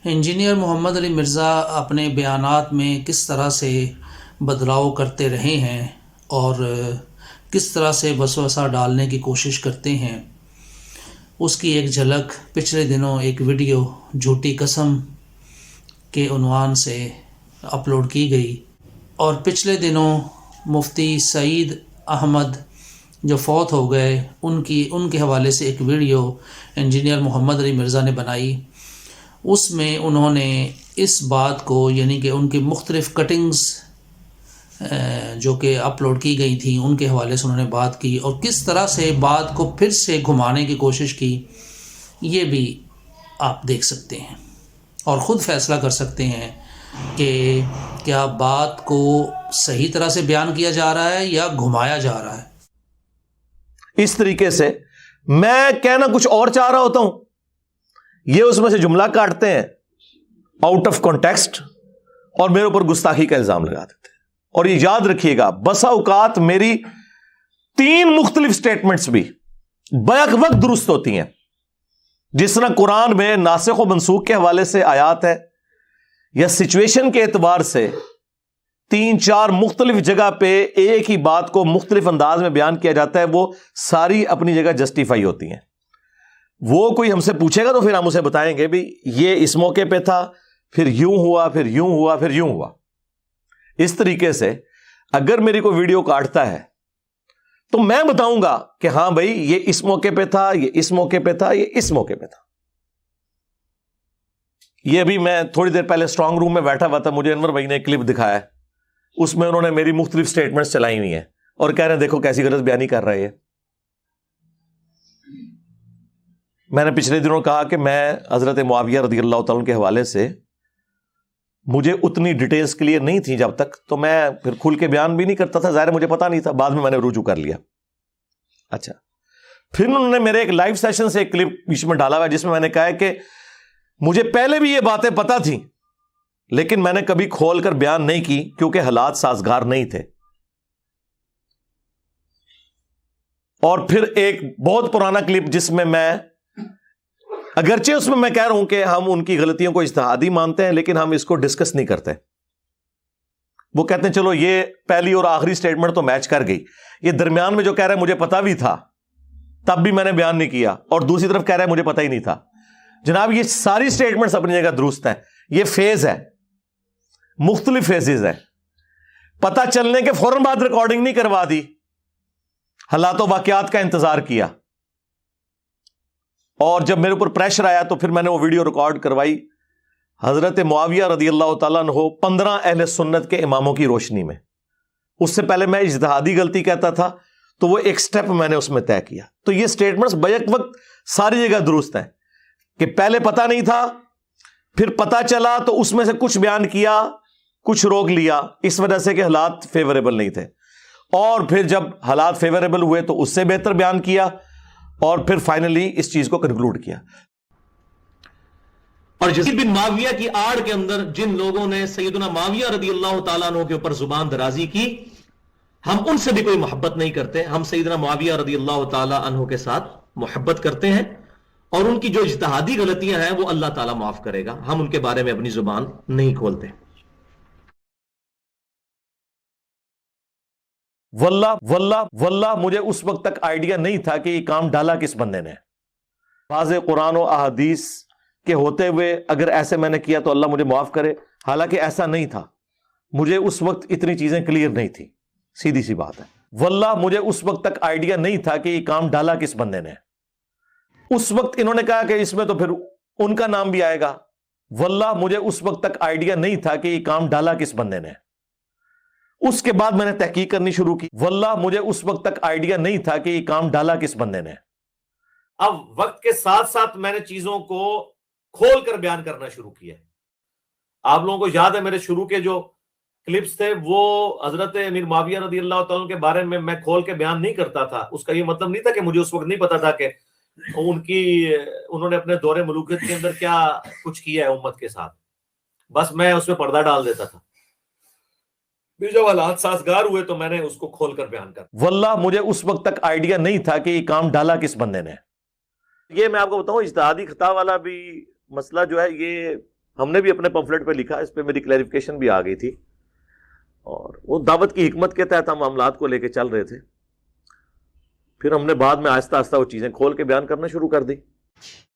Engineer محمد علی مرزا اپنے بیانات میں کس طرح سے بدلاؤ کرتے رہے ہیں اور کس طرح سے وسوسہ ڈالنے کی کوشش کرتے ہیں، اس کی ایک جھلک پچھلے دنوں ایک ویڈیو جھوٹی قسم کے عنوان سے اپلوڈ کی گئی، اور پچھلے دنوں مفتی سعید احمد جو فوت ہو گئے ان کے حوالے سے ایک ویڈیو انجینئر محمد علی مرزا نے بنائی۔ اس میں انہوں نے اس بات کو، یعنی کہ ان کی مختلف کٹنگز جو کہ اپلوڈ کی گئی تھیں ان کے حوالے سے انہوں نے بات کی، اور کس طرح سے بات کو پھر سے گھمانے کی کوشش کی، یہ بھی آپ دیکھ سکتے ہیں اور خود فیصلہ کر سکتے ہیں کہ کیا بات کو صحیح طرح سے بیان کیا جا رہا ہے یا گھمایا جا رہا ہے۔ اس طریقے سے میں کہنا کچھ اور چاہ رہا ہوتا ہوں، یہ اس میں سے جملہ کاٹتے ہیں آؤٹ آف کانٹیکسٹ اور میرے اوپر گستاخی کا الزام لگا دیتے ہیں۔ اور یہ یاد رکھیے گا، بسا اوقات میری 3 مختلف سٹیٹمنٹس بھی بیک وقت درست ہوتی ہیں، جس طرح قرآن میں ناسخ و منسوخ کے حوالے سے آیات ہے یا سچویشن کے اعتبار سے 3-4 مختلف جگہ پہ ایک ہی بات کو مختلف انداز میں بیان کیا جاتا ہے، وہ ساری اپنی جگہ جسٹیفائی ہوتی ہیں۔ وہ کوئی ہم سے پوچھے گا تو پھر ہم اسے بتائیں گے بھی یہ اس موقع پہ تھا، پھر یوں ہوا، پھر یوں ہوا، پھر یوں ہوا۔ اس طریقے سے اگر میری کوئی ویڈیو کاٹتا ہے تو میں بتاؤں گا کہ ہاں بھائی یہ اس موقع پہ تھا، یہ اس موقع پہ تھا، یہ اس موقع پہ تھا۔ یہ ابھی میں تھوڑی دیر پہلے اسٹرانگ روم میں بیٹھا ہوا تھا، مجھے انور بھائی نے ایک کلپ دکھایا ہے، اس میں انہوں نے میری مختلف سٹیٹمنٹس چلائی ہوئی ہیں اور کہہ رہے ہیں دیکھو کیسی غلط بیانی کر رہے ہیں۔ میں نے پچھلے دنوں کہا کہ میں حضرت معاویہ رضی اللہ تعالیٰ کے حوالے سے مجھے اتنی ڈیٹیلز کلیئر نہیں تھی جب تک، تو میں پھر کھل کے بیان بھی نہیں کرتا تھا، ظاہر مجھے پتا نہیں تھا، بعد میں نے رجوع کر لیا۔ اچھا، پھر انہوں نے میرے ایک لائیو سیشن سے ایک کلپ بیچ میں ڈالا ہوا ہے جس میں نے کہا ہے کہ مجھے پہلے بھی یہ باتیں پتا تھیں لیکن میں نے کبھی کھول کر بیان نہیں کی کیونکہ حالات سازگار نہیں تھے۔ اور پھر ایک بہت پرانا کلپ جس میں اگرچہ اس میں میں کہہ رہا ہوں کہ ہم ان کی غلطیوں کو اجتہادی مانتے ہیں لیکن ہم اس کو ڈسکس نہیں کرتے۔ وہ کہتے ہیں چلو یہ پہلی اور آخری سٹیٹمنٹ تو میچ کر گئی، یہ درمیان میں جو کہہ رہا ہے مجھے پتا بھی تھا تب بھی میں نے بیان نہیں کیا، اور دوسری طرف کہہ رہا ہے مجھے پتا ہی نہیں تھا۔ جناب یہ ساری سٹیٹمنٹس اپنی جگہ درست ہیں، یہ فیز ہے، مختلف فیزز ہیں۔ پتا چلنے کے فوراً بعد ریکارڈنگ نہیں کروا دی، حالات و واقعات کا انتظار کیا، اور جب میرے اوپر پریشر آیا تو پھر میں نے وہ ویڈیو ریکارڈ کروائی حضرت معاویہ رضی اللہ تعالیٰ عنہ 15 اہل سنت کے اماموں کی روشنی میں۔ اس سے پہلے میں اجتہادی غلطی کہتا تھا تو وہ ایک سٹیپ میں نے اس میں طے کیا۔ تو یہ سٹیٹمنٹس بیک وقت ساری جگہ درست ہیں کہ پہلے پتا نہیں تھا، پھر پتا چلا تو اس میں سے کچھ بیان کیا، کچھ روک لیا اس وجہ سے کہ حالات فیوریبل نہیں تھے، اور پھر جب حالات فیوریبل ہوئے تو اس سے بہتر بیان کیا، اور پھر فائنلی اس چیز کو کنکلوڈ کیا۔ اور جزید بن معاویہ کی آڑ کے اندر جن لوگوں نے سیدنا معاویہ رضی اللہ تعالیٰ عنہ کے اوپر زبان درازی کی، ہم ان سے بھی کوئی محبت نہیں کرتے، ہم سیدنا معاویہ رضی اللہ تعالیٰ عنہ کے ساتھ محبت کرتے ہیں، اور ان کی جو اجتہادی غلطیاں ہیں وہ اللہ تعالیٰ معاف کرے گا، ہم ان کے بارے میں اپنی زبان نہیں کھولتے۔ واللہ مجھے اس وقت تک آئیڈیا نہیں تھا کہ یہ کام ڈالا کس بندے نے۔ واضح قرآن و احادیث کے ہوتے ہوئے اگر ایسے میں نے کیا تو اللہ مجھے معاف کرے، حالانکہ ایسا نہیں تھا، مجھے اس وقت اتنی چیزیں کلیئر نہیں تھی، سیدھی سی بات ہے۔ واللہ مجھے اس وقت تک آئیڈیا نہیں تھا کہ یہ کام ڈالا کس بندے نے۔ اس وقت انہوں نے کہا کہ اس میں تو پھر ان کا نام بھی آئے گا۔ واللہ مجھے اس وقت تک آئیڈیا نہیں تھا کہ یہ کام ڈالا کس بندے نے۔ اس کے بعد میں نے تحقیق کرنی شروع کی، واللہ مجھے اس وقت تک آئیڈیا نہیں تھا کہ یہ کام ڈالا کس بندے نے۔ اب وقت کے ساتھ ساتھ میں نے چیزوں کو کھول کر بیان کرنا شروع کیا۔ آپ لوگوں کو یاد ہے میرے شروع کے جو کلپس تھے وہ حضرت امیر معاویہ رضی اللہ تعالیٰ کے بارے میں کھول کے بیان نہیں کرتا تھا۔ اس کا یہ مطلب نہیں تھا کہ مجھے اس وقت نہیں پتا تھا کہ انہوں نے اپنے دور ملوکیت کے اندر کیا کچھ کیا ہے امت کے ساتھ، بس میں اس میں پردہ ڈال دیتا تھا۔ پھر جب حالات سازگار ہوئے تو میں نے اس کو کھول کر بیان کر۔ واللہ مجھے اس وقت تک آئیڈیا نہیں تھا کہ یہ کام ڈالا کس بندے نے۔ یہ میں آپ کو بتاؤں اجتہادی خطا والا بھی مسئلہ جو ہے یہ ہم نے بھی اپنے پمفلٹ پہ لکھا، اس پہ میری کلیریفیکیشن بھی آ گئی تھی، اور وہ دعوت کی حکمت کے تحت ہم معاملات کو لے کے چل رہے تھے. پھر ہم نے بعد میں آہستہ آہستہ وہ چیزیں کھول کے بیان کرنا شروع کر دی.